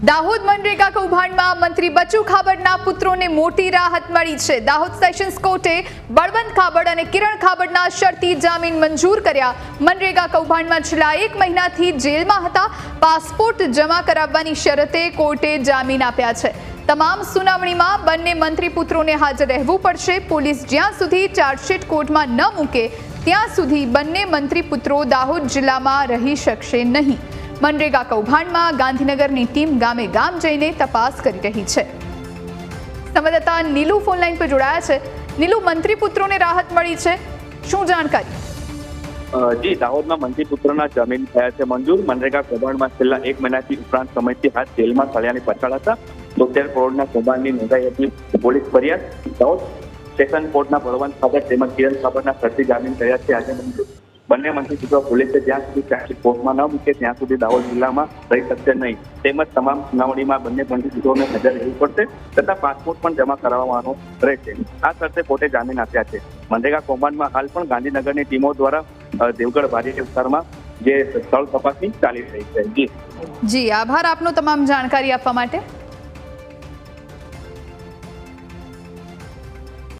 દાહોદ મનરેગા કૌભાંડમાં મંત્રી બચુ ખાબડના પુત્રોને મોટી રાહત મળી છે। દાહોદ સેશન્સ કોર્ટે બળવંત ખાબડ અને કિરણ ખાબડના શરતી જામીન મંજૂર કર્યા। મનરેગા કૌભાંડમાં છેલ્લા 1 મહિનાથી જેલમાં હતા। પાસપોર્ટ જમા કરાવવાની શરતે કોર્ટે જામીન આપ્યા છે। તમામ સુનાવણીમાં બંને મંત્રી પુત્રોને હાજર રહેવું પડશે। પોલીસ જ્યાં સુધી ચાર્જશીટ કોર્ટમાં ન મૂકે ત્યાં સુધી બંને મંત્રી પુત્રો દાહોદ જિલ્લામાં રહી શકશે નહીં। મનરેગા કૌભાંડમાં ગાંધીનગરની ટીમ ગામે ગામ જઈને તપાસ કરી રહી છે। સંવાદદાતા નીલુ ફોનલાઈન પર જોડાયા છે। નીલુ, મંત્રી પુત્રોને રાહત મળી છે, શું જાણકારી? જી, દાહોદમાં મંત્રી પુત્રોના જામીન થયા છે મંજૂર। મનરેગા કૌભાંડમાં છેલ્લા 1 મહિનાથી ઉપરાંત સમયથી હાથ જેલમાં સળિયાની પછાડ હતા। 70 કરોડના કૌભાંડની નોંધાઈ હતી પોલીસ ફરિયાદ। દાહોદ સેશન કોર્ટના બળવંત ખાબડ તેમજ કિરણ ખાબડના શરતી જામીન થયા છે આજે મંજૂર। બંને મંત્રી પુત્રો પોલીસે જ્યાં સુધી ચાર્જશીટ કોર્ટમાં ન મૂકે ત્યાં સુધી દાહોદ જિલ્લામાં રહી શકશે નહીં। તેમજ તમામ સુનાવણીમાં બંને મંત્રી પુત્રોને હાજર રહેવું પડશે તથા પાસપોર્ટ પણ જમા કરાવવાનો રહેશે। આ શરતે કોર્ટે જામીન આપ્યા છે। મનરેગા કૌભાંડમાં હાલ પણ ગાંધીનગરની ટીમો દ્વારા દેવગઢ બારી વિસ્તારમાં જે સ્થળ તપાસની ચાલી રહી છે। જી, આભાર આપનો તમામ જાણકારી આપવા માટે।